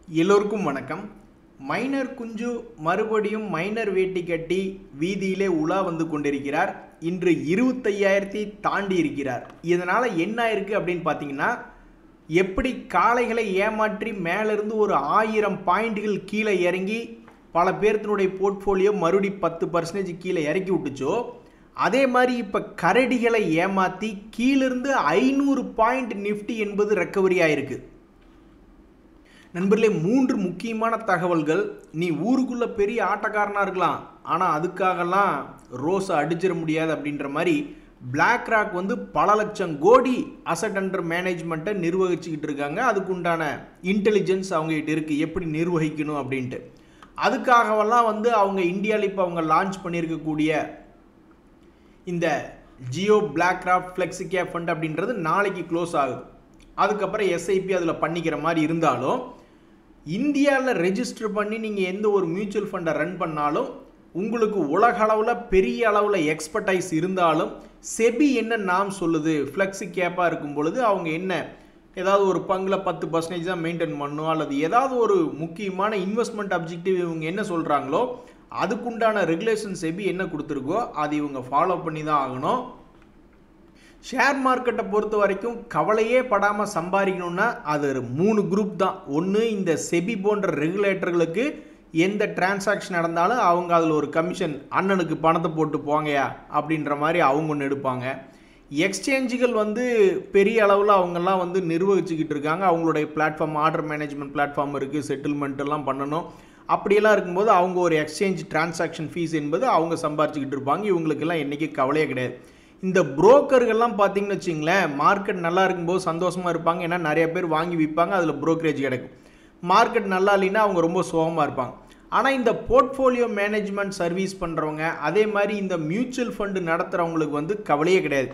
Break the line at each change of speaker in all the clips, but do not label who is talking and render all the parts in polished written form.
எல்லோருக்கும் வணக்கம். மைனர் குஞ்சு மறுபடியும் மைனர் வேட்டி கட்டி வீதியிலே உலா வந்து கொண்டிருக்கிறார். இன்று 25,000 தாண்டி இருக்கிறார். இதனால் என்ன ஆயிருக்கு அப்படின்னு பார்த்தீங்கன்னா, எப்படி காளைகளை ஏமாற்றி மேலிருந்து ஒரு 1000 பாயிண்ட்கள் கீழே இறங்கி பல பேர்த்தினுடைய போர்ட்ஃபோலியோ மறுபடி 10% கீழே இறக்கி விட்டுச்சோ, அதே மாதிரி இப்போ கரடிகளை ஏமாற்றி கீழிருந்து 500 பாயிண்ட் நிஃப்டி என்பது ரெக்கவரி ஆயிருக்கு. நண்பர்களே, 3 முக்கியமான தகவல்கள். நீ ஊருக்குள்ள பெரிய ஆட்டக்காரனா இருக்கலாம், ஆனால் அதுக்காகலாம் ரோஸை அடிச்சிட முடியாது அப்படின்ற மாதிரி பிளாக் ராக் வந்து பல லட்சம் கோடி அசட் அண்டர் மேனேஜ்மெண்ட்டை நிர்வகிச்சுக்கிட்டு இருக்காங்க. அதுக்கு உண்டான இன்டெலிஜென்ஸ் அவங்ககிட்ட இருக்குது, எப்படி நிர்வகிக்கணும் அப்படின்ட்டு. அதுக்காகவெல்லாம் வந்து அவங்க இந்தியாவில் இப்போ அவங்க லான்ச் பண்ணியிருக்கக்கூடிய இந்த Jio BlackRock flexi cap fund அப்படின்றது நாளைக்கு க்ளோஸ் ஆகுது. அதுக்கப்புறம் எஸ்ஐபி அதில் பண்ணிக்கிற மாதிரி இருந்தாலும், இந்தியாவில் ரெஜிஸ்டர் பண்ணி நீங்கள் எந்த ஒரு மியூச்சுவல் ஃபண்டை ரன் பண்ணாலும் உங்களுக்கு உலக அளவில் பெரிய அளவில் எக்ஸ்பர்டைஸ் இருந்தாலும் செபி என்ன நாம் சொல்லுது, ஃப்ளெக்ஸி கேப்பாக இருக்கும் பொழுது அவங்க என்ன ஏதாவது ஒரு பங்கில் 10% தான் மெயின்டைன் பண்ணணும், அல்லது ஏதாவது ஒரு முக்கியமான இன்வெஸ்ட்மெண்ட் அப்ஜெக்டிவ் இவங்க என்ன சொல்கிறாங்களோ அதுக்குண்டான ரெகுலேஷன் செபி என்ன கொடுத்துருக்கோ அது இவங்க ஃபாலோ பண்ணி தான் ஆகணும். ஷேர் மார்க்கெட்டை பொறுத்த வரைக்கும் கவலையே படாமல் சம்பாதிக்கணும்னா அது 3 குரூப் தான். ஒன்று, இந்த செபி போன்ற ரெகுலேட்டர்களுக்கு எந்த டிரான்சாக்ஷன் நடந்தாலும் அவங்க அதில் ஒரு கமிஷன், அண்ணனுக்கு பணத்தை போட்டு போங்கயா அப்படின்ற மாதிரி அவங்க ஒன்று எடுப்பாங்க. எக்ஸ்சேஞ்சுகள் வந்து பெரிய அளவில் அவங்கெல்லாம் வந்து நிர்வகிச்சுக்கிட்டு இருக்காங்க. அவங்களுடைய பிளாட்ஃபார்ம், ஆர்டர் மேனேஜ்மெண்ட் பிளாட்ஃபார்ம் இருக்குது, செட்டில்மெண்ட் எல்லாம் பண்ணணும். அப்படியெல்லாம் இருக்கும்போது அவங்க ஒரு எக்ஸ்சேஞ்ச் டிரான்சாக்ஷன் ஃபீஸ் என்பது அவங்க சம்பாரிச்சுக்கிட்டு இருப்பாங்க. இவங்களுக்கெல்லாம் என்றைக்கு கவலையே கிடையாது. இந்த புரோக்கர்கள்லாம் பார்த்தீங்கன்னு வச்சிங்களேன், மார்க்கெட் நல்லா இருக்கும்போது சந்தோஷமாக இருப்பாங்க, ஏன்னா நிறைய பேர் வாங்கி விற்பாங்க, அதில் புரோக்கரேஜ் கிடைக்கும். மார்க்கெட் நல்லா இல்லைன்னா அவங்க ரொம்ப சோகமாக இருப்பாங்க. ஆனால் இந்த போர்ட்ஃபோலியோ மேனேஜ்மெண்ட் சர்வீஸ் பண்ணுறவங்க, அதே மாதிரி இந்த மியூச்சுவல் ஃபண்டு நடத்துகிறவங்களுக்கு வந்து கவலையே கிடையாது.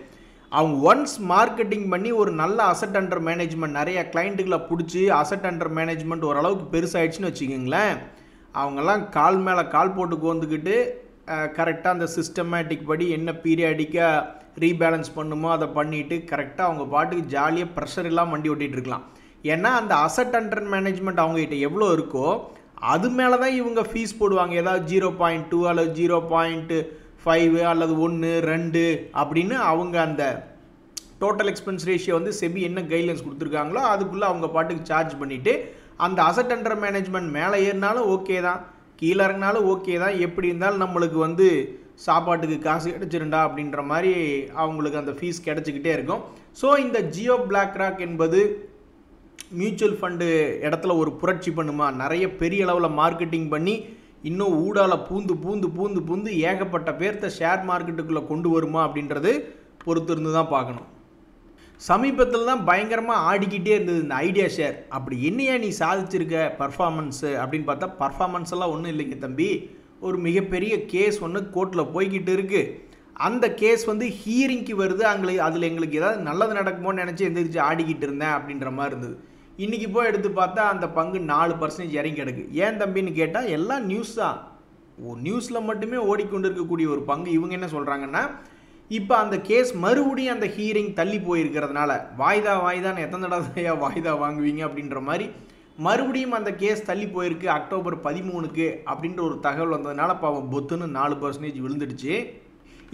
அவங்க ஒன்ஸ் மார்க்கெட்டிங் பண்ணி ஒரு நல்ல அசட் அண்டர் மேனேஜ்மெண்ட் நிறைய கிளைண்ட்டுகளை பிடிச்சி அசட் அண்டர் மேனேஜ்மெண்ட் ஓரளவுக்கு பெருசாகிடுச்சின்னு வச்சுக்கிங்களேன், அவங்கெல்லாம் கால் மேலே கால் போட்டு கோந்துக்கிட்டு கரெக்டாக அந்த சிஸ்டமேட்டிக் படி என்ன பீரியாடிக்காக ரீபேலன்ஸ் பண்ணுமோ அதை பண்ணிவிட்டு கரெக்டாக அவங்க பாட்டுக்கு ஜாலியாக ப்ரெஷர் இல்லாமல் வண்டி ஓட்டிகிட்டு இருக்கலாம். ஏன்னா அந்த அசட் அண்டர் மேனேஜ்மெண்ட் அவங்ககிட்ட எவ்வளோ இருக்கோ அது மேலே தான் இவங்க ஃபீஸ் போடுவாங்க. ஏதாவது 0.2 அல்லது 0.5 அல்லது 1, 2 அப்படின்னு அவங்க அந்த டோட்டல் எக்ஸ்பென்ஸ் ரேஷியோ வந்து செபி என்ன கைட்லைன்ஸ் கொடுத்துருக்காங்களோ அதுக்குள்ளே அவங்க பாட்டுக்கு சார்ஜ் பண்ணிவிட்டு அந்த அசட் அண்டர் மேனேஜ்மெண்ட் மேலே ஏறினாலும் ஓகே தான், கீழே இறங்கினாலும் ஓகே தான், எப்படி இருந்தாலும் நம்மளுக்கு வந்து சாப்பாட்டுக்கு காசு கிடச்சிருண்டா அப்படின்ற மாதிரி அவங்களுக்கு அந்த ஃபீஸ் கிடச்சிக்கிட்டே இருக்கும். ஸோ இந்த ஜியோ பிளாக் ராக் என்பது மியூச்சுவல் ஃபண்டு இடத்துல ஒரு புரட்சி பண்ணுமா, நிறைய பெரிய அளவில் மார்க்கெட்டிங் பண்ணி இன்னும் ஊடால பூந்து பூந்து பூந்து பூந்து ஏகப்பட்ட பேர்த்த ஷேர் மார்க்கெட்டுக்குள்ளே கொண்டு வருமா அப்படின்றது பொறுத்து இருந்து தான் பார்க்கணும். சமீபத்தில் தான் பயங்கரமாக ஆடிக்கிட்டே இருந்தது இந்த ஐடியா ஷேர். அப்படி என்னையா நீ சாதிச்சிருக்க பர்ஃபார்மன்ஸு அப்படின்னு பார்த்தா, பர்ஃபார்மன்ஸ் எல்லாம் ஒன்றும் இல்லைங்க தம்பி. ஒரு மிகப்பெரிய கேஸ் ஒன்று கோர்ட்டில் போய்கிட்டு இருக்குது. அந்த கேஸ் வந்து ஹியரிங்க்கு வருது. அதில் எங்களுக்கு ஏதாவது நல்லது நடக்குமோன்னு நினச்சி எந்திரிச்சு ஆடிக்கிட்டு இருந்தேன் அப்படின்ற மாதிரி இருந்தது. இன்றைக்கி போய் எடுத்து பார்த்தா அந்த பங்கு 4% இறங்கி கிடக்கு. ஏன் தம்பின்னு கேட்டால் எல்லாம் நியூஸ் தான், நியூஸில் மட்டுமே ஓடிக்கொண்டு இருக்கக்கூடிய ஒரு பங்கு. இவங்க என்ன சொல்கிறாங்கன்னா, இப்போ அந்த கேஸ் மறுபடியும் அந்த ஹியரிங் தள்ளி போயிருக்கிறதுனால வாய்தான்னு எத்தனை தடவை வாய்தா வாங்குவீங்க அப்படின்ற மாதிரி மறுபடியும் அந்த கேஸ் தள்ளி போயிருக்கு அக்டோபர் 13க்கு அப்படின்ற ஒரு தகவல் வந்ததுனால பாவம் பொத்துன்னு 4% விழுந்துடுச்சு.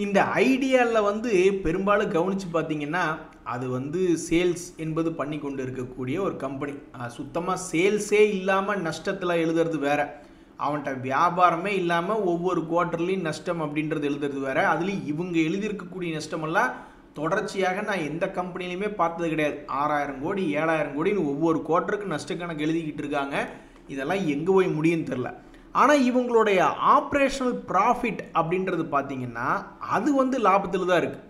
இந்த ஐடியாவில் வந்து பெரும்பாலும் கவனித்து பார்த்தீங்கன்னா அது வந்து சேல்ஸ் என்பது பண்ணி கொண்டு இருக்கக்கூடிய ஒரு கம்பெனி. சுத்தமாக சேல்ஸே இல்லாமல் நஷ்டத்தில் எழுதுறது வேற, அவன்கிட்ட வியாபாரமே இல்லாமல் ஒவ்வொரு குவார்ட்டர்லையும் நஷ்டம் அப்படின்றது எழுதுறது வேற. அதுலேயும் இவங்க எழுதியிருக்கக்கூடிய நஷ்டமெல்லாம் தொடர்ச்சியாக நான் எந்த கம்பெனிலையுமே பார்த்தது கிடையாது. 6,000 கோடி 7,000 கோடின்னு ஒவ்வொரு குவார்ட்டருக்கு நஷ்டக்கணக்கு எழுதிக்கிட்டு இருக்காங்க. இதெல்லாம் எங்கே போய் முடியும்னு தெரில. ஆனால் இவங்களுடைய ஆப்ரேஷனல் ப்ராஃபிட் அப்படின்றது பார்த்தீங்கன்னா அது வந்து லாபத்தில் தான் இருக்குது.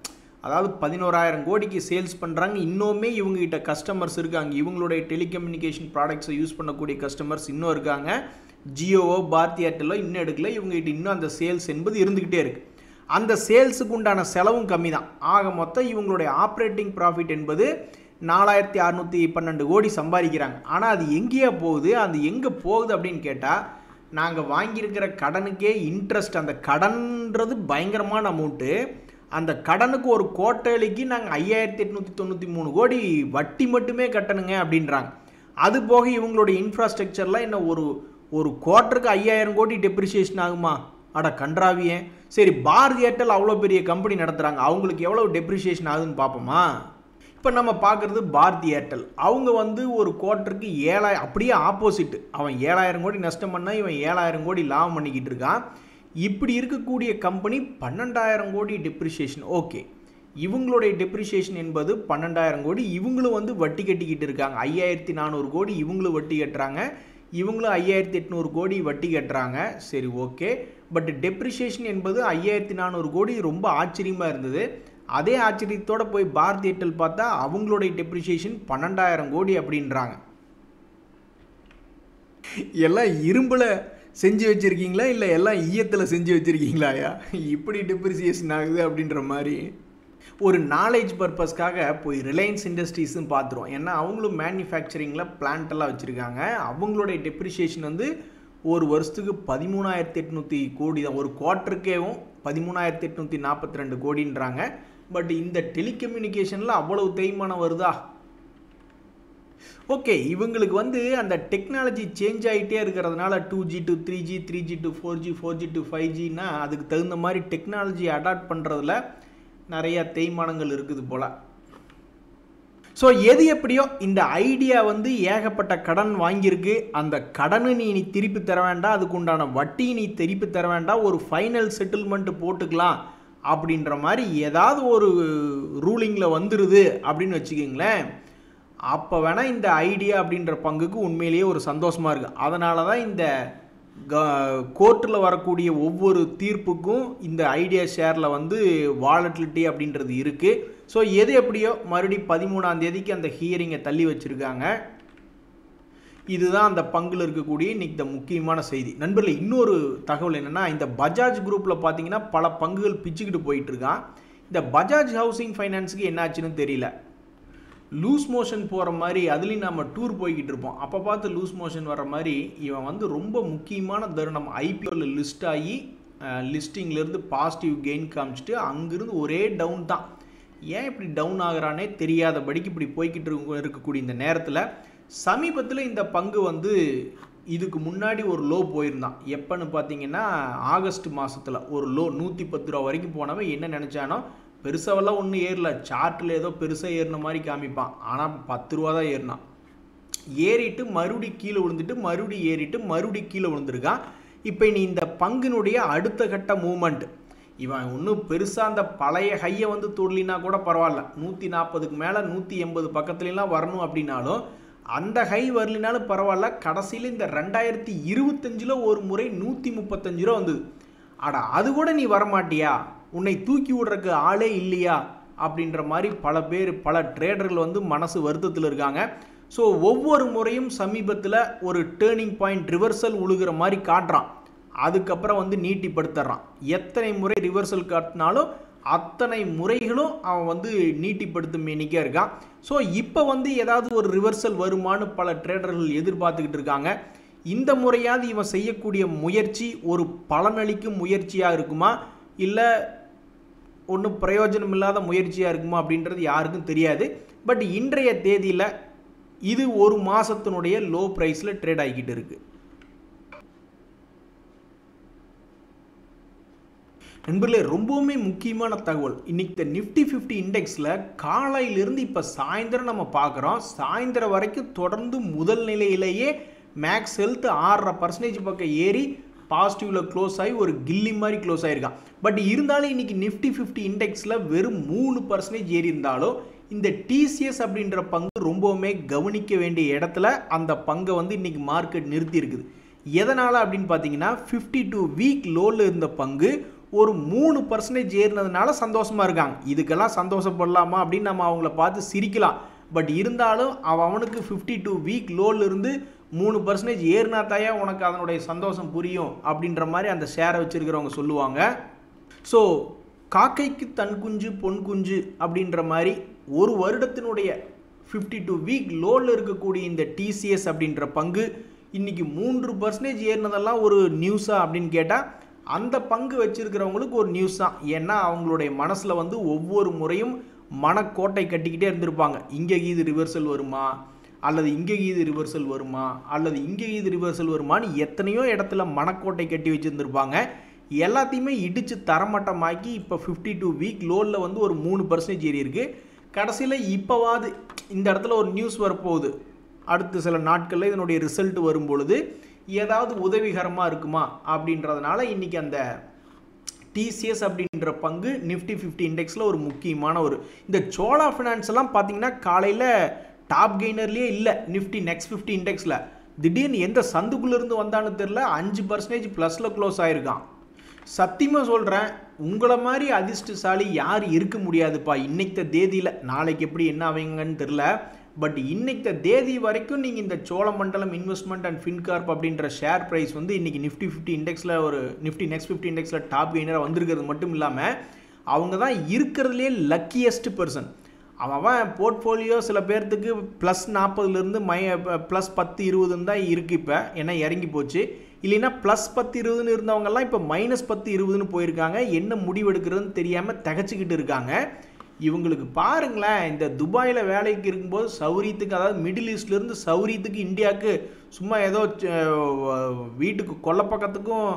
அதாவது 11,000 கோடிக்கு சேல்ஸ் பண்ணுறாங்க. இன்னுமே இவங்ககிட்ட கஸ்டமர்ஸ் இருக்காங்க. இவங்களுடைய டெலிகம்யூனிகேஷன் ப்ராடக்ட்ஸை யூஸ் பண்ணக்கூடிய கஸ்டமர்ஸ் இன்னும் இருக்காங்க. ஜியோவோ பாரதி ஏர்டெல்லோ இன்னும் எடுக்கல. இவங்ககிட்ட இன்னும் அந்த சேல்ஸ் என்பது இருந்துக்கிட்டே இருக்குது. அந்த சேல்ஸுக்கு உண்டான செலவும் கம்மி தான். ஆக மொத்தம் இவங்களுடைய ஆப்ரேட்டிங் ப்ராஃபிட் என்பது 4,612 கோடி சம்பாதிக்கிறாங்க. ஆனால் அது எங்கேயா போகுது, அது எங்கே போகுது அப்படின்னு கேட்டால், நாங்கள் வாங்கியிருக்கிற கடனுக்கே இன்ட்ரெஸ்ட், அந்த கடன்ன்றது பயங்கரமான அமௌண்ட்டு. அந்த கடனுக்கு ஒரு குவார்ட்டர்லிக்கு நாங்கள் 5,893 கோடி வட்டி மட்டுமே கட்டணுங்க அப்படின்றாங்க. அது போக இவங்களுடைய இன்ஃப்ராஸ்ட்ரக்சர்லாம் என்ன ஒரு குவார்ட்டருக்கு 5000 கோடி டெப்ரிசியேஷன் ஆகுமா? அட கன்றாவியே. சரி, பாரதி ஏர்டெல் அவ்வளோ பெரிய கம்பெனி நடத்துகிறாங்க, அவங்களுக்கு எவ்வளோ டெப்ரிசியேஷன் ஆகுதுன்னு பார்ப்போமா? இப்போ நம்ம பார்க்குறது பாரதி ஏர்டெல். அவங்க வந்து ஒரு குவார்ட்டருக்கு 7000, அப்படியே ஆப்போசிட். அவன் 7000 கோடி நஷ்டம் பண்ணால் இவன் 7000 கோடி லாபம் பண்ணிக்கிட்டு இருக்கான். இப்படி இருக்கக்கூடிய கம்பெனி 12000 கோடி டெப்ரிசியேஷன். ஓகே, இவங்களுடைய டெப்ரிசியேஷன் என்பது 12000 கோடி. இவங்களும் வந்து வட்டி கட்டிக்கிட்டு இருக்காங்க. 5400 கோடி இவங்களும் வட்டி கட்டுறாங்க, இவங்களும் 5800 கோடி வட்டி கட்டுறாங்க. சரி, ஓகே. பட் டெப்ரிசியேஷன் என்பது 5400 கோடி ரொம்ப ஆச்சரியமாக இருந்தது. அதே ஆச்சரியத்தோடு போய் பாரதி ஏர்டெல் பார்த்தா அவங்களுடைய டெப்ரிசியேஷன் 12000 கோடி அப்படின்றாங்க. எல்லாம் இரும்பில் செஞ்சு வச்சுருக்கீங்களா இல்லை எல்லாம் ஈயத்தில் செஞ்சு வச்சுருக்கீங்களாயா இப்படி டெப்ரிசியேஷன் ஆகுது அப்படின்ற மாதிரி. ஒரு நாலேஜ் பர்பஸ்க்காக போய் ரிலையன்ஸ் இண்டஸ்ட்ரீஸ்ன்னு பார்த்துருவோம். ஏன்னா அவங்களும் மேனுஃபேக்சரிங்கில் பிளான்ட்டெல்லாம் வச்சுருக்காங்க. அவங்களுடைய டெப்ரிசியேஷன் வந்து ஒரு வருஷத்துக்கு 13800 கோடி தான். ஒரு குவார்ட்டருக்கேவும் 13842 கோடின்றாங்க. பட் இந்த டெலிகம்யூனிகேஷனில் அவ்வளவு தேய்மானம் வருதா? ஓகே, இவங்களுக்கு வந்து அந்த டெக்னாலஜி சேஞ்ச் ஆகிட்டே இருக்கிறதுனால 2G to 3G, 3G to 4G, 4G to 5Gனா அதுக்கு தகுந்த மாதிரி டெக்னாலஜி அடாப்ட் பண்ணுறதுல நிறைய தேய்மானங்கள் இருக்குது போல். ஸோ எது எப்படியோ இந்த ஐடியா வந்து ஏகப்பட்ட கடன் வாங்கியிருக்கு. அந்த கடனை நீ திருப்பி தர வேண்டாம், அதுக்கு உண்டான வட்டி நீ திருப்பி தர வேண்டாம், ஒரு ஃபைனல் செட்டில்மெண்ட் போட்டுக்கலாம் அப்படின்ற மாதிரி ஏதாவது ஒரு ரூலிங்கில் வந்துடுது அப்படின்னு வச்சுக்கிங்களேன். அப்போ வேணால் இந்த ஐடியா அப்படின்ற பங்குக்கு உண்மையிலேயே ஒரு சந்தோஷமாக இருக்குது. அதனால தான் இந்த கோர்ட்டில் வரக்கூடிய ஒவ்வொரு தீர்ப்புக்கும் இந்த ஐடியா ஷேரில் வந்து வாலட்டிலிட்டி அப்படின்றது இருக்குது. ஸோ எது எப்படியோ மறுபடியும் 13ஆம் தேதிக்கு அந்த ஹியரிங்கை தள்ளி வச்சுருக்காங்க. இதுதான் அந்த பங்கில் இருக்கக்கூடிய இன்றைக்கி முக்கியமான செய்தி. நண்பர்களே, இன்னொரு தகவல் என்னென்னா, இந்த பஜாஜ் குரூப்பில் பார்த்தீங்கன்னா பல பங்குகள் பிச்சுக்கிட்டு போயிட்டுருக்கான். இந்த பஜாஜ் ஹவுசிங் ஃபைனான்ஸுக்கு என்னாச்சுன்னு தெரியல. லூஸ் மோஷன் போகிற மாதிரி, அதுலேயும் நம்ம டூர் போய்கிட்டு இருப்போம், அப்போ பார்த்து லூஸ் மோஷன் வர மாதிரி இவன் வந்து ரொம்ப முக்கியமான தருணம் ஐபிஓவில் லிஸ்ட் ஆகி லிஸ்டிங்லேருந்து பாசிட்டிவ் கெயின் காமிச்சிட்டு அங்கேருந்து ஒரே டவுன் தான். ஏன் இப்படி டவுன் ஆகிறானே தெரியாதபடிக்கு இப்படி போய்கிட்டு இருக்கக்கூடிய இந்த நேரத்தில் சமீபத்தில் இந்த பங்கு வந்து இதுக்கு முன்னாடி ஒரு லோ போயிருந்தான். எப்போன்னு பார்த்தீங்கன்னா ஆகஸ்ட் மாதத்தில் ஒரு லோ 110 ரூபா வரைக்கும் போனவன் என்ன நினச்சானோ, பெருசாவெல்லாம் ஒன்றும் ஏறல, சார்ட்டில் ஏதோ பெருசாக ஏறின மாதிரி காமிப்பான், ஆனால் 10 ரூபா தான் ஏறினான். ஏறிட்டு மறுபடி கீழே விழுந்துட்டு மறுபடி ஏறிட்டு மறுபடி கீழே விழுந்துருக்கான். இப்போ நீ இந்த பங்கினுடைய அடுத்த கட்ட மூமெண்ட், இவன் இன்னும் பெருசாக அந்த பழைய ஹையை வந்து தொடலினா கூட பரவாயில்ல, 140க்கு மேலே 180 பக்கத்துலலாம் வரணும் அப்படின்னாலும் அந்த ஹை வரலினாலும் பரவாயில்ல. கடைசியில் இந்த 2025 ஒரு முறை 135 ரூபா வந்தது. அடா, அது கூட நீ வரமாட்டியா, உன்னை தூக்கி விடுறதுக்கு ஆளே இல்லையா அப்படின்ற மாதிரி பல பேர், பல ட்ரேடர்கள் வந்து மனசு வருத்தத்தில் இருக்காங்க. ஸோ ஒவ்வொரு முறையும் சமீபத்தில் ஒரு டேர்னிங் பாயிண்ட் ரிவர்சல் உழுகிற மாதிரி காட்டுறான், அதுக்கப்புறம் வந்து நீட்டிப்படுத்துறான். எத்தனை முறை ரிவர்சல் காட்டினாலும் அத்தனை முறைகளும் அவன் வந்து நீட்டிப்படுத்தும் எண்ணிக்கையாக இருக்கான். ஸோ இப்போ வந்து ஏதாவது ஒரு ரிவர்சல் வருமானு பல ட்ரேடர்கள் எதிர்பார்த்துக்கிட்டு இருக்காங்க. இந்த முறையாவது இவன் செய்யக்கூடிய முயற்சி ஒரு பலனளிக்கும் முயற்சியாக இருக்குமா, இல்லை ஒன்றும் பிரயோஜனம் இல்லாத முயற்சியாக இருக்குமா அப்படின்றது யாருக்கும் தெரியாது. பட் இன்றைய தேதியில் இது ஒரு மாதத்தினுடைய லோ ப்ரைஸில் ட்ரேட் ஆகிக்கிட்டு இருக்குது. நண்பர்களே, ரொம்பவுமே முக்கியமான தகவல். இன்றைக்கி இந்த நிஃப்டி 50 இண்டெக்ஸில் காலையிலிருந்து இப்போ சாயந்தரம் நம்ம பார்க்குறோம், சாயந்தரம் வரைக்கும் தொடர்ந்து முதல் நிலையிலேயே மேக்ஸ் ஹெல்த் 6.5% பக்கம் ஏறி பாசிட்டிவில் க்ளோஸ் ஆகி ஒரு கில்லி மாதிரி க்ளோஸ் ஆகிருக்கான். பட் இருந்தாலும் இன்றைக்கி நிஃப்டி 50 இண்டெக்ஸில் வெறும் 3% ஏறி இருந்தாலும் இந்த டிசிஎஸ் அப்படின்ற பங்கு ரொம்பவுமே கவனிக்க வேண்டிய இடத்துல அந்த பங்கை வந்து இன்றைக்கி மார்க்கெட் நிறுத்தி இருக்குது. எதனால் அப்படின்னு பார்த்தீங்கன்னா 52 வீக் லோவில் இருந்த பங்கு ஒரு 3% ஏறினதுனால சந்தோஷமாக இருக்காங்க. இதுக்கெல்லாம் சந்தோஷப்படலாமா அப்படின்னு நம்ம அவங்கள பார்த்து சிரிக்கலாம். பட் இருந்தாலும் அவனுக்கு 52 வீக் லோவில் இருந்து 3% ஏறினா தாயா உனக்கு அதனுடைய சந்தோஷம் புரியும் அப்படின்ற மாதிரி அந்த ஷேரை வச்சுருக்கிறவங்க சொல்லுவாங்க. ஸோ காக்கைக்கு தன் குஞ்சு பொன் குஞ்சு அப்படின்ற மாதிரி ஒரு வருடத்தினுடைய 52 வீக் லோவில் இருக்கக்கூடிய இந்த டிசிஎஸ் அப்படின்ற பங்கு இன்றைக்கி 3% ஏறினதெல்லாம் ஒரு நியூஸா அப்படின்னு கேட்டால் அந்த பங்கு வச்சுருக்கிறவங்களுக்கு ஒரு நியூஸ் தான். ஏன்னா அவங்களுடைய மனசில் வந்து ஒவ்வொரு முறையும் மனக்கோட்டை கட்டிக்கிட்டே இருந்திருப்பாங்க. இங்கே இது ரிவர்சல் வருமா, அல்லது இங்கே இது ரிவர்சல் வருமா, அல்லது இங்கே இது ரிவர்சல் வருமானு எத்தனையோ இடத்துல மனக்கோட்டை கட்டி வச்சுருந்துருப்பாங்க. எல்லாத்தையுமே இடித்து தரமட்டமாக்கி இப்போ 52 வீக் லோவில் வந்து ஒரு 3% ஏறி இருக்குது. கடைசியில் இப்போவாது இந்த இடத்துல ஒரு நியூஸ் வரப்போகுது, அடுத்த சில நாட்களில் இதனுடைய ரிசல்ட் வரும்பொழுது ஏதாவது உதவிகரமாக இருக்குமா அப்படின்றதுனால இன்றைக்கி அந்த டிசிஎஸ் அப்படின்ற பங்கு நிஃப்டி 50 இண்டெக்ஸில் ஒரு முக்கியமான இந்த சோழா ஃபினான்ஸ் எல்லாம் பார்த்தீங்கன்னா காலையில் டாப் கெய்னர்லேயே இல்லை. நிஃப்டி நெக்ஸ்ட் 50 இண்டெக்ஸில் திடீர்னு எந்த சந்துக்குள்ளேருந்து வந்தான்னு தெரில, 5% ப்ளஸில் க்ளோஸ் ஆகிருக்கான். சத்தியமாக சொல்கிறேன், உங்களை மாதிரி அதிர்ஷ்டசாலி யார் இருக்க முடியாதுப்பா இன்னைக்கு தேதியில். நாளைக்கு எப்படி என்ன ஆவீங்கன்னு தெரில, பட் இன்னைக்கு தேதி வரைக்கும் நீங்கள் இந்த சோழமண்டலம் இன்வெஸ்ட்மெண்ட் அண்ட் ஃபின்கார்ப் அப்படின்ற ஷேர் ப்ரைஸ் வந்து இன்றைக்கி நிஃப்டி 50 இண்டெக்ஸில் நிஃப்டி நெக்ஸ்ட் 50 இண்டெக்ஸில் டாப் கெய்னராக வந்திருக்கிறது மட்டும் இல்லாமல் அவங்க தான் இருக்கிறதுலே லக்கியஸ்ட் பர்சன். அவன் போர்ட்ஃபோலியோ சில பேர்த்துக்கு +40லேருந்து +10-20 தான் இருக்குது இப்போ, ஏன்னா இறங்கி போச்சு. இல்லைன்னா +10-20 இருந்தவங்கெல்லாம் இப்போ -10-20 போயிருக்காங்க. என்ன முடிவெடுக்கிறதுன்னு தெரியாமல் தகச்சிக்கிட்டு இருக்காங்க. இவங்களுக்கு பாருங்களேன், இந்த துபாயில் வேலைக்கு இருக்கும்போது சௌரியத்துக்கு, அதாவது மிடில் ஈஸ்ட்லேருந்து சௌரியத்துக்கு இந்தியாவுக்கு சும்மா ஏதோ வீட்டுக்கு கொல்லப்பக்கத்துக்கும்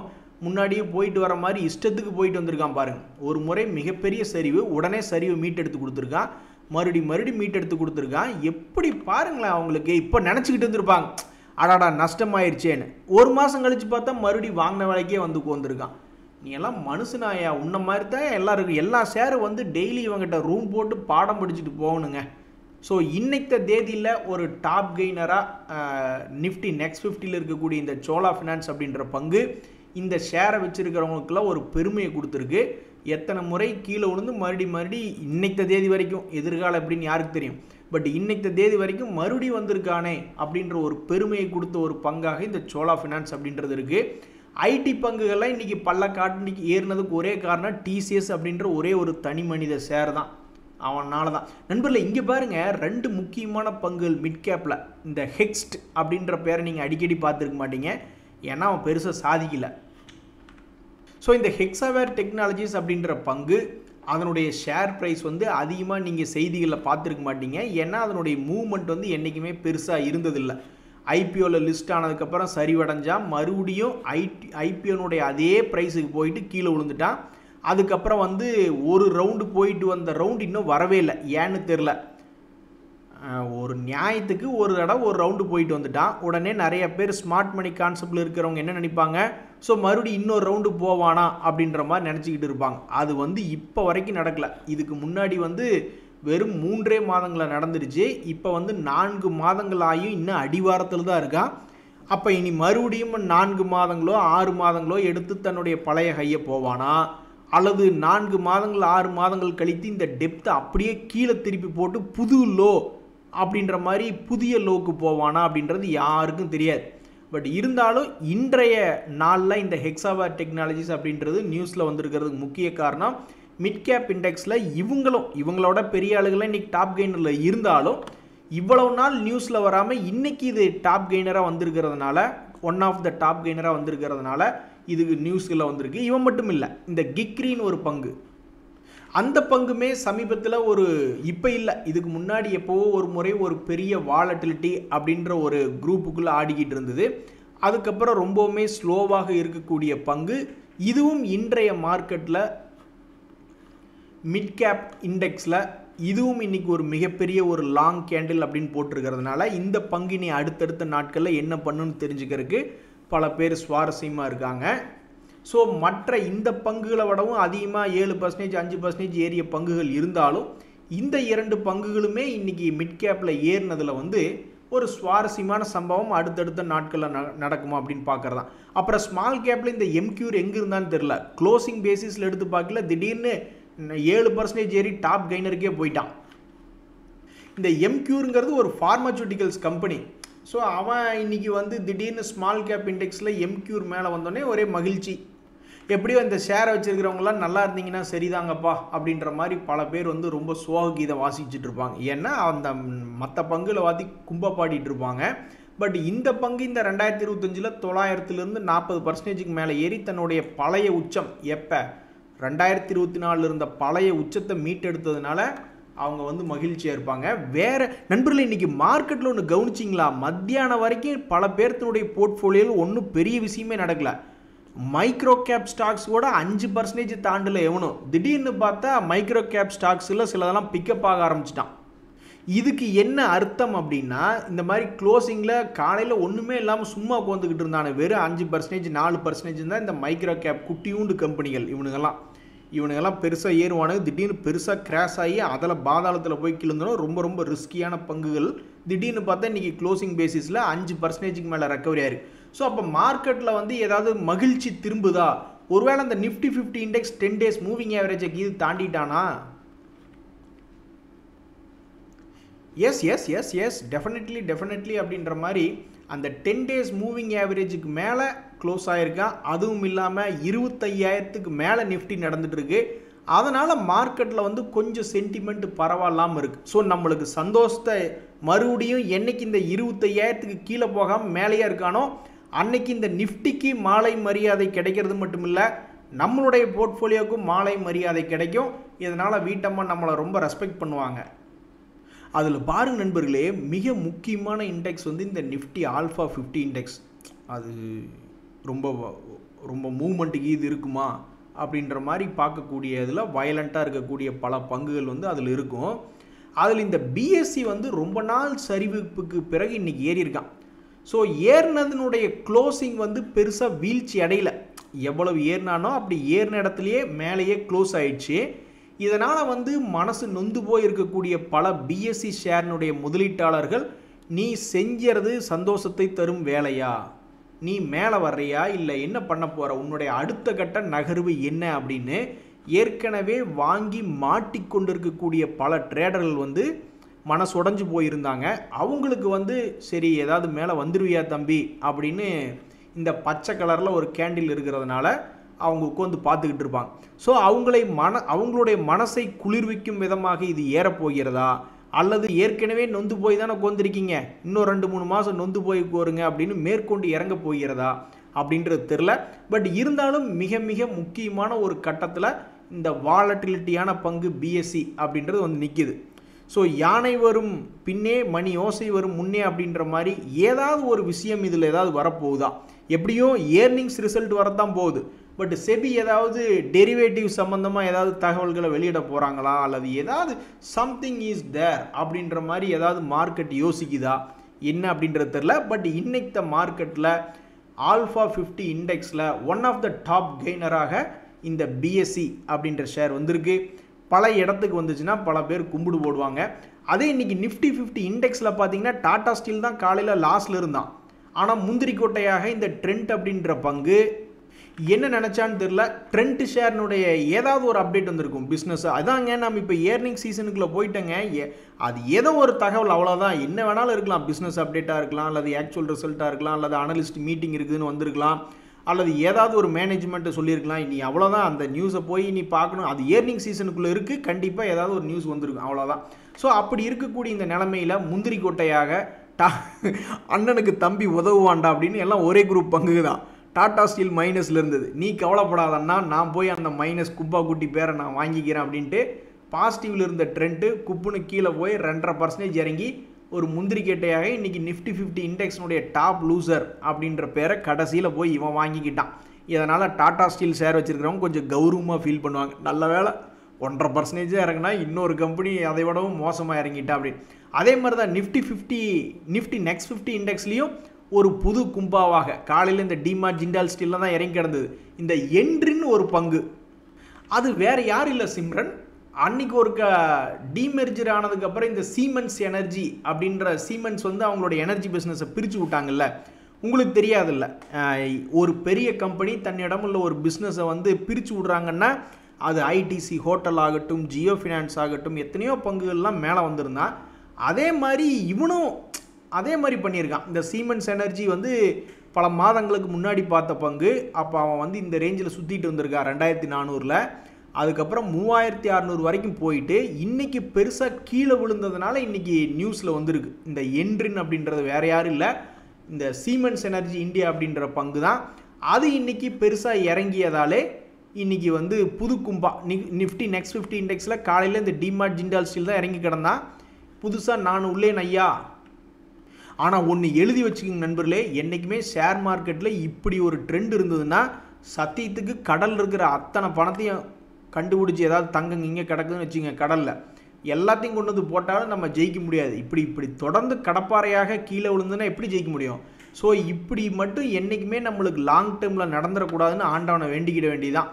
முன்னாடியே போயிட்டு வர மாதிரி இஷ்டத்துக்கு போயிட்டு வந்திருக்கான் பாருங்கள். ஒரு முறை மிகப்பெரிய சரிவு, உடனே சரிவு மீட்டெடுத்து கொடுத்துருக்கான், மறுபடி மீட்டெடுத்து கொடுத்துருக்கான். எப்படி பாருங்களேன், அவங்களுக்கு இப்போ நினச்சிக்கிட்டு இருந்திருப்பாங்க அடாடா நஷ்டமாயிருச்சேன்னு. ஒரு மாதம் கழித்து பார்த்தா மறுபடியும் வாங்கின வேலைக்கே வந்து உட்காந்துருக்கான். நீ எல்லாம் மனுஷனாயா? உன்ன மாதிரி தான் எல்லாருக்கும் எல்லா ஷேரும் வந்து டெய்லி இவங்ககிட்ட ரூம் போட்டு பாடம் படிச்சுட்டு போகணுங்க. ஸோ இன்னைக்கு தேதியில் ஒரு டாப் கெய்னராக நிஃப்டி நெக்ஸ்ட் 50ல் இருக்கக்கூடிய இந்த சோழா ஃபினான்ஸ் அப்படின்ற பங்கு இந்த ஷேரை வச்சுருக்கிறவங்களுக்குலாம் ஒரு பெருமையை கொடுத்துருக்கு. எத்தனை முறை கீழே விழுந்து மறுபடி இன்னைக்கு தேதி வரைக்கும், எதிர்காலம் எப்படின்னு யாருக்கு தெரியும், பட் இன்னைக்கு தேதி வரைக்கும் மறுபடியும் வந்திருக்கானே அப்படின்ற ஒரு பெருமையை கொடுத்த ஒரு பங்காக இந்த சோழா ஃபினான்ஸ் அப்படின்றது இருக்குது. ஐடி பங்குகள்லாம் இன்றைக்கி பள்ளக்காட்டு ஏறினதுக்கு ஒரே காரணம் டிசிஎஸ் அப்படின்ற ஒரே ஒரு தனி மனித ஷேர் தான், அவனால தான். நண்பர்களே, இங்கே பாருங்கள், 2 முக்கியமான பங்குகள் மிட் கேப்பில். இந்த ஹெக்ஸ்ட் அப்படின்ற பேரை நீங்கள் அடிக்கடி பார்த்துருக்க மாட்டீங்க, ஏன்னா அவன் பெருசாக சாதிக்கலை. ஸோ இந்த ஹெக்ஸாவேர் டெக்னாலஜிஸ் அப்படின்ற பங்கு, அதனுடைய ஷேர் ப்ரைஸ் வந்து அதிகமாக நீங்கள் செய்திகளில் பார்த்துருக்க மாட்டீங்க, ஏன்னா அதனுடைய மூவ்மெண்ட் வந்து என்றைக்குமே பெருசாக இருந்ததில்லை. ஐபிஓவில் லிஸ்ட் ஆனதுக்கப்புறம் சரிவடைஞ்சால் மறுபடியும் ஐபிஓனுடைய அதே ப்ரைஸுக்கு போயிட்டு கீழே விழுந்துட்டான். அதுக்கப்புறம் வந்து ஒரு ரவுண்டு போயிட்டு வந்த ரவுண்டு இன்னும் வரவே இல்லை, ஏன்னு தெரில. ஒரு நியாயத்துக்கு ஒரு தடவை ஒரு ரவுண்டு போயிட்டு வந்துட்டான். உடனே நிறைய பேர் ஸ்மார்ட் மணி கான்செப்டில் இருக்கிறவங்க என்ன நினைப்பாங்க, ஸோ மறுபடியும் இன்னொரு ரவுண்டு போவானா அப்படின்ற மாதிரி நினச்சிக்கிட்டு இருப்பாங்க. அது வந்து இப்போ வரைக்கும் நடக்கலை. இதுக்கு முன்னாடி வந்து வெறும் 3 மாதங்களில் நடந்துருச்சு. இப்போ வந்து 4 மாதங்கள் ஆகியும் இன்னும் அடிவாரத்தில் தான் இருக்கான். அப்போ இனி மறுபடியும் 4 மாதங்களோ 6 மாதங்களோ எடுத்து தன்னுடைய பழைய கையை போவானா, அல்லது 4 மாதங்கள் 6 மாதங்கள் கழித்து இந்த டெப்த்தை அப்படியே கீழே திருப்பி போட்டு புது லோ அப்படின்ற மாதிரி புதிய லோக்கு போவானா அப்படின்றது யாருக்கும் தெரியாது. பட் இருந்தாலும் இன்றைய நாளில் இந்த ஹெக்ஸாவேர் டெக்னாலஜிஸ் அப்படின்றது நியூஸில் வந்திருக்கிறதுக்கு முக்கிய காரணம், மிட் கேப் இண்டெக்ஸில் இவங்களோட பெரிய ஆளுகளாக இன்றைக்கி டாப் கெய்னரில் இருந்தாலும் இவ்வளவு நாள் நியூஸில் வராமல் இன்றைக்கி இது டாப் கெய்னராக வந்திருக்கிறதுனால, ஒன் ஆஃப் த டாப் கெய்னராக வந்திருக்கிறதுனால இதுக்கு நியூஸ்களில் வந்திருக்கு. இவன் மட்டும் இல்லை, இந்த கிக்ரின்னு ஒரு பங்கு, அந்த பங்குமே சமீபத்தில் இப்போ இல்லை, இதுக்கு முன்னாடி எப்போவோ ஒரு முறை ஒரு பெரிய வாலட்டிலிட்டி அப்படின்ற ஒரு குரூப்புக்குள்ளே ஆடிக்கிட்டு இருந்தது. அதுக்கப்புறம் ரொம்பவுமே ஸ்லோவாக இருக்கக்கூடிய பங்கு. இதுவும் இன்றைய மார்க்கெட்டில் மிட் கேப் இண்டெக்ஸில் இதுவும் இன்றைக்கி ஒரு மிகப்பெரிய ஒரு லாங் கேண்டில் அப்படின்னு போட்டிருக்கிறதுனால இந்த பங்கினை அடுத்தடுத்த நாட்களில் என்ன பண்ணுன்னு தெரிஞ்சுக்கிறதுக்கு பல பேர் சுவாரஸ்யமாக இருக்காங்க. ஸோ மற்ற இந்த பங்குகளை விடவும் அதிகமாக 7%, 5% ஏறிய பங்குகள் இருந்தாலும் இந்த 2 பங்குகளுமே இன்றைக்கி மிட் கேப்பில் ஏறினதில் வந்து ஒரு சுவாரஸ்யமான சம்பவம் அடுத்தடுத்த நாட்களில் நடக்குமா அப்படின்னு பார்க்குறதான். அப்புறம் ஸ்மால் கேப்பில் இந்த எம்கியூர் எங்கே இருந்தான்னு தெரில, க்ளோசிங் பேசிஸில் எடுத்து பார்க்கல, திடீர்னு 7% ஏறி டாப் கெய்னருக்கே போயிட்டான். இந்த எம்கியூருங்கிறது ஒரு ஃபார்மசூட்டிக்கல்ஸ் கம்பெனி. ஸோ அவன் இன்றைக்கி வந்து திடீர்னு ஸ்மால் கேப் இண்டெக்ஸில் எம்கியூர் மேலே வந்தோடனே ஒரே மகிழ்ச்சி. எப்படியோ இந்த ஷேரை வச்சுருக்கிறவங்களாம் நல்லா இருந்தீங்கன்னா சரிதாங்கப்பா அப்படின்ற மாதிரி பல பேர் வந்து ரொம்ப சோக கீதம் வாசிச்சுட்டு இருப்பாங்க. ஏன்னா அந்த மற்ற பங்குல வாத்தி கும்ப பாடிட்டு இருப்பாங்க. பட் இந்த பங்கு இந்த 2025 900லேருந்து 40%க்கு மேலே ஏறி தன்னுடைய பழைய உச்சம் எப்போ 2024 இருந்த பழைய உச்சத்தை மீட்டெடுத்ததுனால அவங்க வந்து மகிழ்ச்சியாக இருப்பாங்க. வேறு நண்பர்களே, இன்றைக்கி மார்க்கெட்டில் ஒன்று கவனிச்சிங்களா? மத்தியானம் வரைக்கும் பல பேர்த்தினுடைய போர்ட்ஃபோலியோவில் ஒன்றும் பெரிய விஷயமே நடக்கலை. மைக்ரோ கேப் ஸ்டாக்ஸ் கூட 5% தாண்டல எவனும். திடீர்னு பார்த்தா மைக்ரோ கேப் ஸ்டாக்ஸில் சிலதெல்லாம் பிக்கப் ஆக ஆரம்பிச்சிட்டான். இதுக்கு என்ன அர்த்தம் அப்படின்னா, இந்த மாதிரி க்ளோசிங்கில் காலையில் ஒன்றுமே இல்லாமல் சும்மா உட்காந்துக்கிட்டு இருந்தானே, வெறும் 5% 4% தான் இந்த மைக்ரோ கேப் குட்டியூண்டு கம்பெனிகள். இவனுங்கெல்லாம் பெருசாக ஏறுவானுங்க. திடீர்னு பெருசாக கிராஷ் ஆகி அதில் பாதாளத்தில் போய் கிழந்தனும். ரொம்ப ரொம்ப ரிஸ்கியான பங்குகள். திடீர்னு பார்த்தா இன்றைக்கி க்ளோசிங் பேசிஸில் 5%க்கு மேலே ரெக்கவரி ஆயிருக்கு. ஸோ அப்போ மார்க்கெட்டில் வந்து ஏதாவது மகிழ்ச்சி திரும்புதா? ஒருவேளை அந்த நிஃப்டி 50 இண்டெக்ஸ் 10 டேஸ் மூவிங் ஆவரேஜை இது தாண்டிட்டானா? எஸ் டெஃபினெட்லி அப்படின்ற மாதிரி அந்த 10 டேஸ் மூவிங் ஆவரேஜுக்கு மேலே க்ளோஸ் ஆகிருக்கான். அதுவும் இல்லாமல் 25,000க்கு மேலே நிஃப்டி நடந்துகிட்ருக்கு. அதனால் மார்க்கெட்டில் வந்து கொஞ்சம் சென்டிமெண்ட் பரவாயில்லாமல் இருக்குது. ஸோ நம்மளுக்கு சந்தோஷத்தை மறுபடியும் என்றைக்கு இந்த 25,000க்கு கீழே போகாமல் மேலேயே இருக்கானோ அன்னைக்கு இந்த நிஃப்டிக்கு மாலை மரியாதை கிடைக்கிறது மட்டும் இல்லை, நம்மளுடைய போர்ட்ஃபோலியோவுக்கும் மாலை மரியாதை கிடைக்கும். இதனால் வீட்டம்மா நம்மளை ரொம்ப ரெஸ்பெக்ட் பண்ணுவாங்க. அதில் பாருங்க நண்பர்களே, மிக முக்கியமான இண்டெக்ஸ் வந்து இந்த நிஃப்டி ஆல்ஃபா 50 இண்டெக்ஸ். அது ரொம்ப ரொம்ப மூவ்மெண்ட்டுக்கு இது இருக்குமா அப்படின்ற மாதிரி பார்க்கக்கூடிய இதில் வயலண்ட்டாக இருக்கக்கூடிய பல பங்குகள் வந்து அதில் இருக்கும். அதில் இந்த பிஎஸ்சி வந்து ரொம்ப நாள் சரிவுக்கு பிறகு இன்றைக்கி ஏறி இருக்கான். ஸோ ஏறினதுனுடைய க்ளோசிங் வந்து பெருசாக வீழ்ச்சி அடையல. எவ்வளவு ஏறினானோ அப்படி ஏறின இடத்துலையே மேலேயே க்ளோஸ் ஆயிடுச்சு. இதனால் வந்து மனசு நொந்து போய் இருக்கக்கூடிய பல பிஎஸ்சி ஷேர்னுடைய முதலீட்டாளர்கள், நீ செஞ்சது சந்தோஷத்தை தரும் வேலையா, நீ மேலே வர்றியா, இல்லை என்ன பண்ண போகிற, உன்னுடைய அடுத்த கட்ட நகர்வு என்ன அப்படின்னு ஏற்கனவே வாங்கி மாட்டிக்கொண்டிருக்கக்கூடிய பல ட்ரேடர்கள் வந்து மனசு உடஞ்சி போயிருந்தாங்க. அவங்களுக்கு வந்து சரி ஏதாவது மேலே வந்துருவியா தம்பி அப்படின்னு இந்த பச்சை கலரில் ஒரு கேண்டில் இருக்கிறதுனால அவங்க உட்காந்து பார்த்துக்கிட்டு இருப்பாங்க. ஸோ அவங்களுடைய மனசை குளிர்விக்கும் விதமாக இது ஏறப்போகிறதா, அல்லது ஏற்கனவே நொந்து போய் தானே உட்காந்துருக்கீங்க, இன்னும் 2-3 மாதம் நொந்து போய் கோருங்க அப்படின்னு மேற்கொண்டு இறங்க போகிறதா அப்படின்றது தெரில. பட் இருந்தாலும் மிக மிக முக்கியமான ஒரு கட்டத்தில் இந்த வாலட்டிலிட்டியான பங்கு பிஎஸ்சி அப்படின்றது வந்து நிற்கிது. ஸோ யானை வரும் பின்னே மணி ஓசை வரும் முன்னே அப்படின்ற மாதிரி ஏதாவது ஒரு விஷயம் இதில் ஏதாவது வரப்போகுதா? எப்படியும் ஏர்னிங்ஸ் ரிசல்ட் வரத்தான் போகுது. பட் செபி ஏதாவது டெரிவேட்டிவ் சம்மந்தமாக ஏதாவது தகவல்களை வெளியிட போகிறாங்களா, அல்லது ஏதாவது சம்திங் இஸ் தேர் அப்படின்ற மாதிரி ஏதாவது மார்க்கெட் யோசிக்குதா என்ன அப்படின்றது தெரில. பட் இன்னைக்கு மார்க்கெட்டில் ஆல்ஃபா 50 இண்டெக்ஸில் ஒன் ஆஃப் த டாப் கெய்னராக இந்த பிஎஸ்சி அப்படின்ற ஷேர் வந்திருக்கு. பல இடத்துக்கு வந்துச்சுன்னா பல பேர் கும்பிடு போடுவாங்க. அதே இன்றைக்கி நிஃப்டி 50 இண்டெக்ஸில் பார்த்தீங்கன்னா டாடா ஸ்டீல் தான் காலையில் லாஸில் இருந்தான். ஆனால் முந்திரி கோட்டையாக இந்த ட்ரெண்ட் அப்படின்ற பங்கு என்ன நினச்சான்னு தெரில, ட்ரெண்ட் ஷேர்னுடைய ஏதாவது ஒரு அப்டேட் வந்திருக்கும் பிஸ்னஸ். அதாங்க நம்ம இப்போ ஏர்னிங் சீசனுக்குள்ளே போயிட்டோங்க. அது ஏதோ ஒரு தகவல், அவ்வளோதான். என்ன வேணாலும் இருக்கலாம், பிஸ்னஸ் அப்டேட்டாக இருக்கலாம், அல்லது ஆக்சுவல் ரிசல்ட்டாக இருக்கலாம், அல்லது அனலிஸ்ட் மீட்டிங் இருக்குதுன்னு வந்திருக்கலாம், அல்லது ஏதாவது ஒரு மேனேஜ்மெண்ட்டை சொல்லியிருக்கலாம். நீ அவ்வளோதான், அந்த நியூஸை போய் நீ பார்க்கணும். அது ஏர்னிங் சீசனுக்குள்ளே இருக்குது, கண்டிப்பாக ஏதாவது ஒரு நியூஸ் வந்திருக்கும், அவ்வளோதான். ஸோ அப்படி இருக்கக்கூடிய இந்த நிலைமையில் முந்திரி கோட்டையாக அண்ணனுக்கு தம்பி உதவுவாண்டா அப்படின்னு எல்லாம் ஒரே குரூப் பங்கு தான். டாடா ஸ்டீல் மைனஸில் இருந்தது. நீ கவலைப்படாதன்னா, நான் போய் அந்த மைனஸ் குப்பா குட்டி பேரை நான் வாங்கிக்கிறேன் அப்படின்ட்டு பாசிட்டிவில் இருந்த ட்ரெண்டு குப்புன்னு கீழே போய் 2.5% இறங்கி ஒரு முந்திரி கேட்டையாக இன்றைக்கி நிஃப்டி 50 இண்டெக்ஸ்னுடைய டாப் லூசர் அப்படின்ற பேரை கடைசியில் போய் இவன் வாங்கிக்கிட்டான். இதனால் டாடா ஸ்டீல் ஷேர் வச்சுருக்கிறவங்க கொஞ்சம் கௌரவமாக ஃபீல் பண்ணுவாங்க. நல்ல வேலை 1.5% இறங்கினா இன்னொரு கம்பெனி அதை விடவும் மோசமாக இறங்கிட்டா அப்படின்னு. அதே மாதிரி தான் நிஃப்டி நெக்ஸ்ட் 50 இண்டெக்ஸ்லேயும் ஒரு புது கும்பாவாக காலையில் இந்த டிமார்ட் ஜிண்டால் ஸ்டீலில் தான் இறங்கி கிடந்தது. இந்த என்ட்ரின்னு ஒரு பங்கு, அது வேறு யாரும் இல்லை சிம்ரன், அன்றைக்கி ஒரு டீமெர்ஜர் ஆனதுக்கப்புறம் இந்த சீமென்ஸ் எனர்ஜி அப்படின்ற சீமென்ஸ் வந்து அவங்களோட எனர்ஜி பிஸ்னஸை பிரித்து விட்டாங்கல்ல. உங்களுக்கு தெரியாதில்ல, ஒரு பெரிய கம்பெனி தன்னிடம் உள்ள ஒரு பிஸ்னஸை வந்து பிரித்து விட்றாங்கன்னா அது ஐடிசி ஹோட்டல் ஆகட்டும், ஜியோ ஃபினான்ஸ் ஆகட்டும், எத்தனையோ பங்குகள்லாம் மேலே வந்திருந்தான். அதே மாதிரி இவனும் அதே மாதிரி பண்ணியிருக்கான். இந்த சீமென்ஸ் எனர்ஜி வந்து பல மாதங்களுக்கு முன்னாடி பார்த்த பங்கு, அப்போ அவன் வந்து இந்த ரேஞ்சில் சுற்றிட்டு வந்திருக்கான் 2400. அதுக்கப்புறம் 3600 வரைக்கும் போயிட்டு இன்றைக்கி பெருசாக கீழே விழுந்ததுனால இன்றைக்கி நியூஸில் வந்திருக்கு. இந்த என்ட்ரின் அப்படின்றது வேறு யாரும் இல்லை, இந்த சீமென்ஸ் எனர்ஜி இந்தியா அப்படின்ற பங்கு தான். அது இன்றைக்கி பெருசாக இறங்கியதாலே இன்றைக்கி வந்து புது கும்பா நிஃப்டி நெக்ஸ்ட் 50 இண்டெக்ஸில் காலையில் இந்த டிமார்ட் ஜிண்டால் ஸ்டீல் தான் இறங்கி கிடந்தான். புதுசாக நான் உள்ளேன் ஐயா. ஆனால் ஒன்று எழுதி வச்சுக்கோங்க நண்பர்களே, என்றைக்குமே ஷேர் மார்க்கெட்டில் இப்படி ஒரு ட்ரெண்ட் இருந்ததுன்னா சத்தியத்துக்கு கடல் இருக்கிற அத்தனை பணத்தையும் கண்டுபிடிச்சி ஏதாவது தங்கங்க இங்கே கிடக்குதுன்னு வச்சுங்க, கடலில் எல்லாத்தையும் கொண்டு வந்து போட்டாலும் நம்ம ஜெயிக்க முடியாது. இப்படி தொடர்ந்து கடப்பாறையாக கீழே விழுந்துன்னா எப்படி ஜெயிக்க முடியும்? ஸோ இப்படி மட்டும் என்றைக்குமே நம்மளுக்கு லாங் டேர்மில் நடந்துடக்கூடாதுன்னு ஆண்டவனை வேண்டிக்கிட வேண்டியதான்.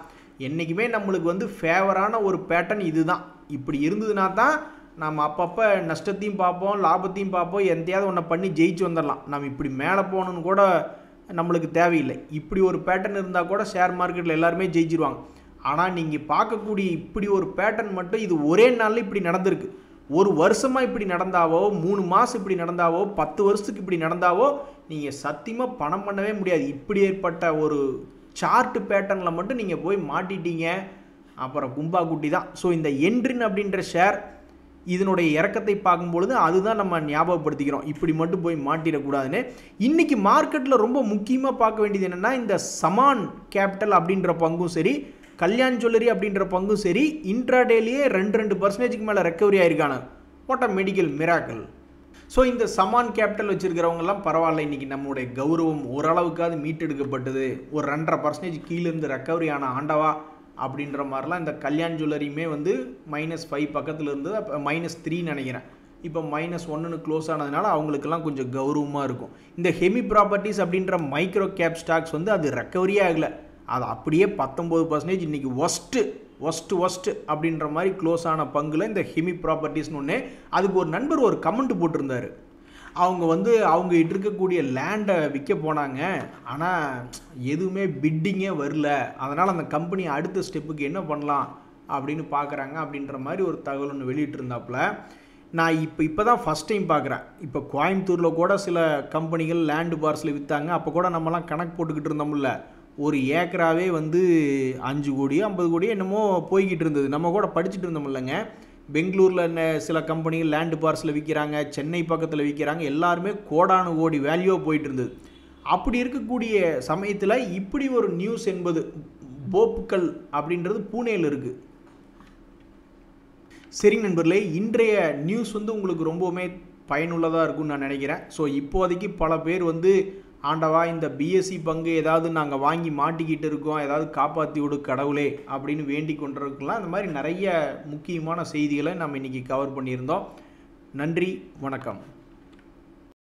என்றைக்குமே நம்மளுக்கு வந்து ஃபேவரான ஒரு பேட்டர்ன் இது தான். இப்படி இருந்ததுனா தான் நம்ம அப்பப்போ நஷ்டத்தையும் பார்ப்போம், லாபத்தையும் பார்ப்போம், எந்தையாவது ஒன்றை பண்ணி ஜெயிச்சு வந்துடலாம். நம்ம இப்படி மேலே போகணுன்னு கூட நம்மளுக்கு தேவையில்லை. இப்படி ஒரு பேட்டர்ன் இருந்தால் கூட ஷேர் மார்க்கெட்டில் எல்லாருமே ஜெயிச்சிருவாங்க. ஆனால் நீங்கள் பார்க்கக்கூடிய இப்படி ஒரு பேட்டர்ன் மட்டும் இது ஒரே நாளில் இப்படி நடந்திருக்கு. ஒரு வருஷமாக இப்படி நடந்தாவோ, 3 மாதம் இப்படி நடந்தாவோ, 10 வருஷத்துக்கு இப்படி நடந்தாவோ நீங்கள் சத்தியமாக பணம் பண்ணவே முடியாது. இப்படி ஏற்பட்ட ஒரு சார்ட் பேட்டர்னில் மட்டும் நீங்கள் போய் மாட்டிட்டீங்க, அப்புறம் கும்பா குட்டி தான். ஸோ இந்த என்ட்ரின் அப்படின்ற ஷேர் இதனுடைய இறக்கத்தை பார்க்கும்பொழுது அதுதான் நம்ம ஞாபகப்படுத்திக்கிறோம், இப்படி மட்டும் போய் மாட்டிடக்கூடாதுன்னு. இன்றைக்கி மார்க்கெட்டில் ரொம்ப முக்கியமாக பார்க்க வேண்டியது என்னென்னா, இந்த சமான் கேபிட்டல் அப்படின்ற பங்கும் சரி, கல்யாண் ஜுவல்லரி அப்படின்ற பங்கும் சரி, இன்ட்ராடேலேயே 2% மேலே ரெக்கவரி ஆகிருக்கானு. What a medical miracle. So இந்த சமான் கேபிட்டல் வச்சுருக்கிறவங்கெல்லாம் பரவாயில்ல, இன்றைக்கி நம்மளுடைய கௌரவம் ஓரளவுக்காவது மீட்டெடுக்கப்பட்டது, ஒரு 2.5% கீழேருந்து ரெக்கவரி ஆன ஆண்டவா அப்படின்ற மாதிரிலாம். இந்த கல்யாண் ஜுவல்லரியுமே வந்து -5 பக்கத்தில் இருந்தது, அப்போ -3 நினைக்கிறேன், இப்போ -1ன்னு க்ளோஸ் ஆனதுனால அவங்களுக்கெல்லாம் கொஞ்சம் கௌரவமாக இருக்கும். இந்த ஹெமி ப்ராப்பர்ட்டிஸ் அப்படின்ற மைக்ரோ கேப் ஸ்டாக்ஸ் வந்து அது ரெக்கவரியே ஆகலை, அது அப்படியே 19% இன்றைக்கி ஒஸ்ட்டு அப்படின்ற மாதிரி க்ளோஸ் ஆன பங்கில் இந்த ஹெமி ப்ராப்பர்ட்டிஸ்னு ஒன்று. அதுக்கு ஒரு நண்பர் ஒரு கமெண்ட் போட்டிருந்தார். அவங்க வந்து அவங்க இருக்கக்கூடிய லேண்டை விற்க போனாங்க, ஆனால் எதுவுமே பிட்டிங்கே வரல, அதனால் அந்த கம்பெனி அடுத்த ஸ்டெப்புக்கு என்ன பண்ணலாம் அப்படின்னு பார்க்குறாங்க அப்படின்ற மாதிரி ஒரு தகவல் ஒன்று வெளியிட்டிருந்தாப்புல. நான் இப்போ தான் ஃபஸ்ட் டைம் பார்க்குறேன். இப்போ கோயம்புத்தூரில் கூட சில கம்பெனிகள் லேண்டு பார்சல் விற்றாங்க. அப்போ கூட நம்மலாம் கணக்கு போட்டுக்கிட்டு இருந்தோம்ல, ஒரு ஏக்கராவே வந்து 5 கோடியோ 50 கோடியோ என்னமோ போய்கிட்டு இருந்தது. நம்ம கூட படிச்சுட்டு இருந்தோம் இல்லைங்க. பெங்களூரில் சில கம்பெனிகள் லேண்டு பார்சலில் விற்கிறாங்க, சென்னை பக்கத்தில் விற்கிறாங்க, எல்லாருமே கோடானு கோடி வேல்யூ போயிட்டு இருந்தது. அப்படி இருக்கக்கூடிய சமயத்தில் இப்படி ஒரு நியூஸ் என்பது போப்புக்கல் அப்படின்றது பூனேயில் இருக்குது. சரி நண்பர்களே, இன்றைய நியூஸ் வந்து உங்களுக்கு ரொம்பவுமே பயனுள்ளதாக இருக்கும்னு நான் நினைக்கிறேன். ஸோ இப்போதைக்கு பல பேர் வந்து ஆண்டவா இந்த பிஎஸ்சி பங்கு ஏதாவது நாங்கள் வாங்கி மாட்டிக்கிட்டு இருக்கோம், ஏதாவது காப்பாற்றி விடு கடவுளே அப்படின்னு வேண்டி கொண்டிருக்கலாம். அந்த மாதிரி நிறைய முக்கியமான செய்திகளை நம்ம இன்றைக்கி கவர் பண்ணியிருந்தோம். நன்றி, வணக்கம்.